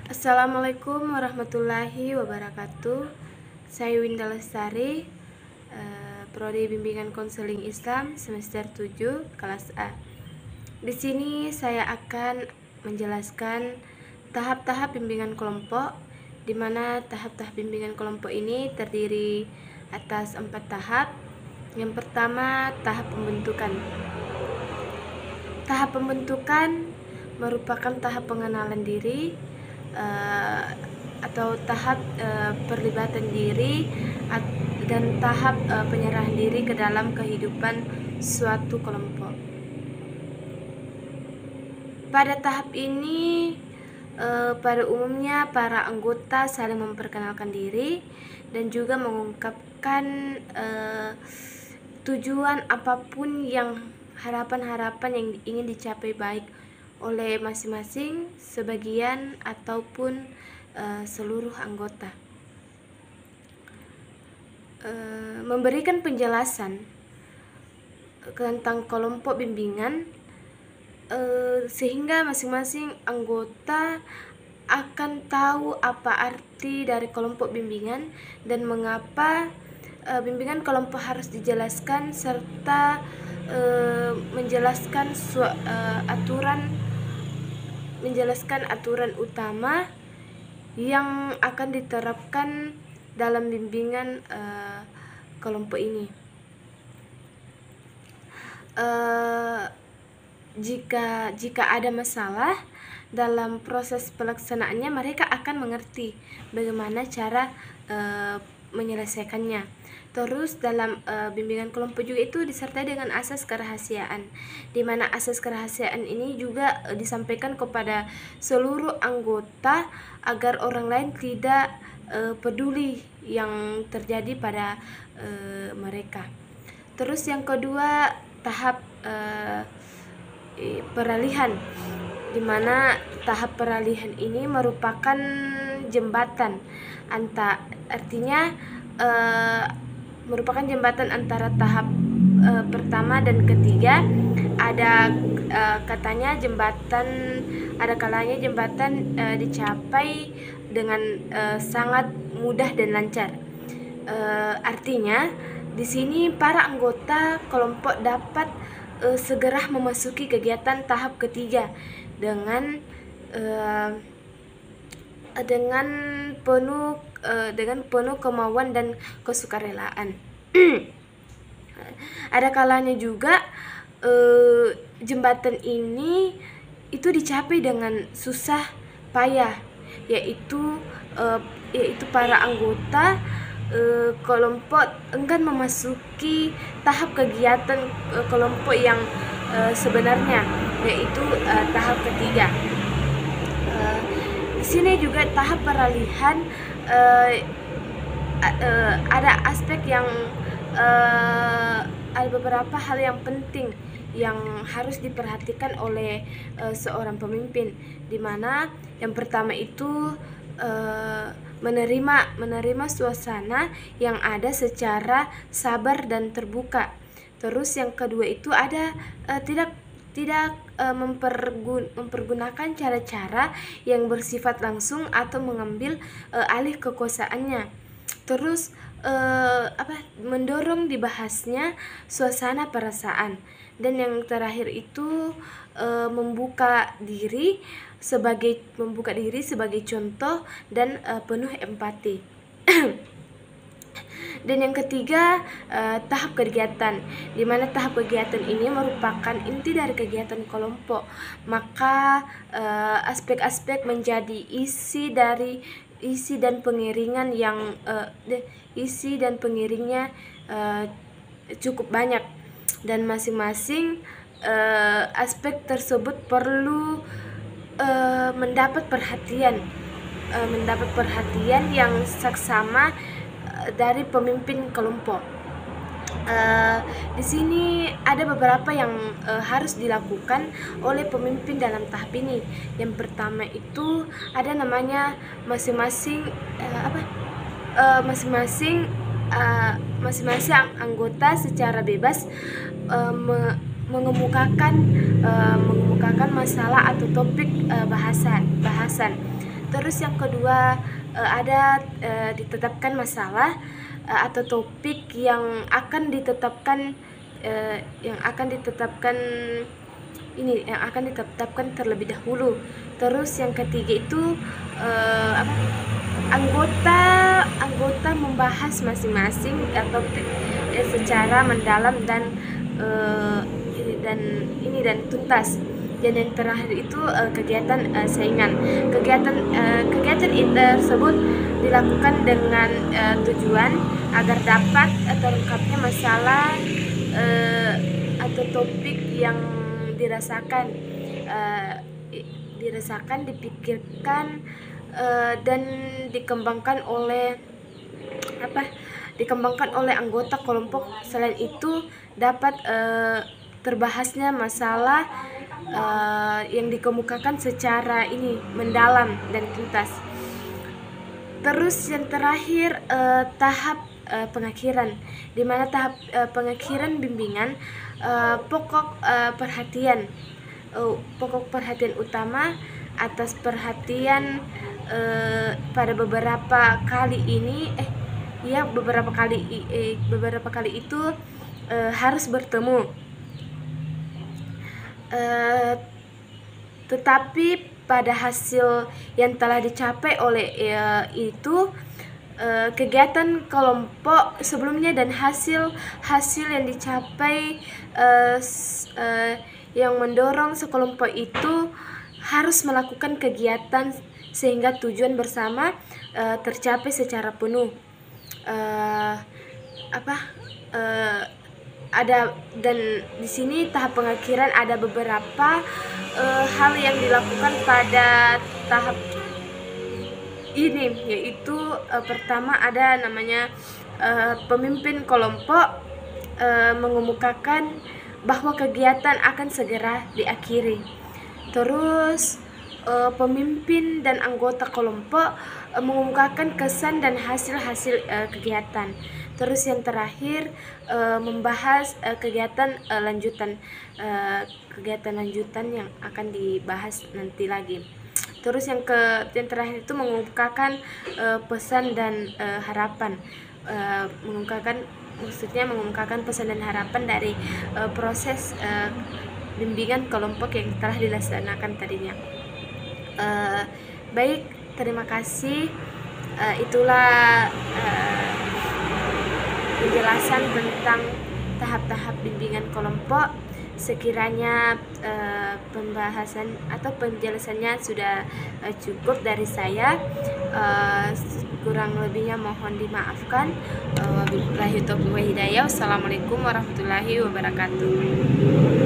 Assalamualaikum warahmatullahi wabarakatuh. Saya Winda Lestari, Prodi Bimbingan Konseling Islam semester 7 kelas A. Di sini saya akan menjelaskan tahap-tahap bimbingan kelompok, di mana tahap-tahap bimbingan kelompok ini terdiri atas 4 tahap. Yang pertama, tahap pembentukan. Tahap pembentukan merupakan tahap pengenalan diri atau tahap perlibatan diri dan tahap penyerahan diri ke dalam kehidupan suatu kelompok. Pada tahap ini pada umumnya para anggota saling memperkenalkan diri dan juga mengungkapkan tujuan apapun yang harapan-harapan yang ingin dicapai baik oleh masing-masing, sebagian, ataupun seluruh anggota. Memberikan penjelasan tentang kelompok bimbingan sehingga masing-masing anggota akan tahu apa arti dari kelompok bimbingan dan mengapa bimbingan kelompok harus dijelaskan, serta menjelaskan aturan utama yang akan diterapkan dalam bimbingan kelompok ini. Jika ada masalah dalam proses pelaksanaannya, mereka akan mengerti bagaimana cara menyelesaikannya. Terus dalam bimbingan kelompok juga itu disertai dengan asas kerahasiaan, di mana asas kerahasiaan ini juga disampaikan kepada seluruh anggota agar orang lain tidak peduli yang terjadi pada mereka. Terus yang kedua, tahap peralihan, di mana tahap peralihan ini merupakan jembatan merupakan jembatan antara tahap pertama dan ketiga. Ada kalanya jembatan dicapai dengan sangat mudah dan lancar. Artinya di sini para anggota kelompok dapat segera memasuki kegiatan tahap ketiga dengan penuh kemauan dan kesukarelaan. Ada kalanya juga jembatan ini itu dicapai dengan susah payah, yaitu para anggota kelompok enggan memasuki tahap kegiatan kelompok yang sebenarnya, yaitu tahap ketiga. Di sini juga tahap peralihan ada aspek yang ada beberapa hal yang penting yang harus diperhatikan oleh seorang pemimpin, di mana yang pertama itu menerima suasana yang ada secara sabar dan terbuka. Terus yang kedua itu ada tidak mempergunakan cara-cara yang bersifat langsung atau mengambil alih kekuasaannya. Terus mendorong dibahasnya suasana perasaan. Dan yang terakhir itu membuka diri sebagai contoh dan penuh empati. Dan yang ketiga, tahap kegiatan, di mana tahap kegiatan ini merupakan inti dari kegiatan kelompok. Maka aspek-aspek menjadi isi dan pengiringnya cukup banyak, dan masing-masing aspek tersebut perlu mendapat perhatian yang saksama dari pemimpin kelompok. Di sini ada beberapa yang harus dilakukan oleh pemimpin dalam tahap ini. Yang pertama itu ada namanya masing-masing anggota secara bebas mengemukakan masalah atau topik bahasan. Terus yang kedua, ada ditetapkan masalah atau topik yang akan ditetapkan terlebih dahulu. Terus yang ketiga itu anggota membahas masing-masing topik secara mendalam dan tuntas. Dan yang terakhir itu kegiatan saingan. Kegiatan ini tersebut dilakukan dengan tujuan agar dapat terungkapnya masalah atau topik yang dipikirkan dan dikembangkan oleh anggota kelompok. Selain itu dapat terbahasnya masalah yang dikemukakan secara mendalam dan tuntas. Terus yang terakhir tahap pengakhiran, di mana tahap pengakhiran bimbingan pokok perhatian utama atas perhatian pada beberapa kali itu harus bertemu. Tetapi pada hasil yang telah dicapai oleh itu kegiatan kelompok sebelumnya dan hasil yang dicapai yang mendorong sekelompok itu harus melakukan kegiatan sehingga tujuan bersama tercapai secara penuh. Dan di sini tahap pengakhiran ada beberapa hal yang dilakukan pada tahap ini, yaitu pertama ada namanya pemimpin kelompok mengemukakan bahwa kegiatan akan segera diakhiri. Terus pemimpin dan anggota kelompok mengemukakan kesan dan hasil kegiatan. Terus yang terakhir membahas kegiatan lanjutan yang akan dibahas nanti lagi. Terus yang terakhir itu mengungkapkan pesan dan harapan, mengungkapkan pesan dan harapan dari proses bimbingan kelompok yang telah dilaksanakan tadinya. Baik, terima kasih. Itulah penjelasan tentang tahap-tahap bimbingan kelompok. Sekiranya pembahasan atau penjelasannya sudah cukup dari saya, kurang lebihnya mohon dimaafkan. Wabillahi taufiq wa hidayah. Wassalamualaikum warahmatullahi wabarakatuh.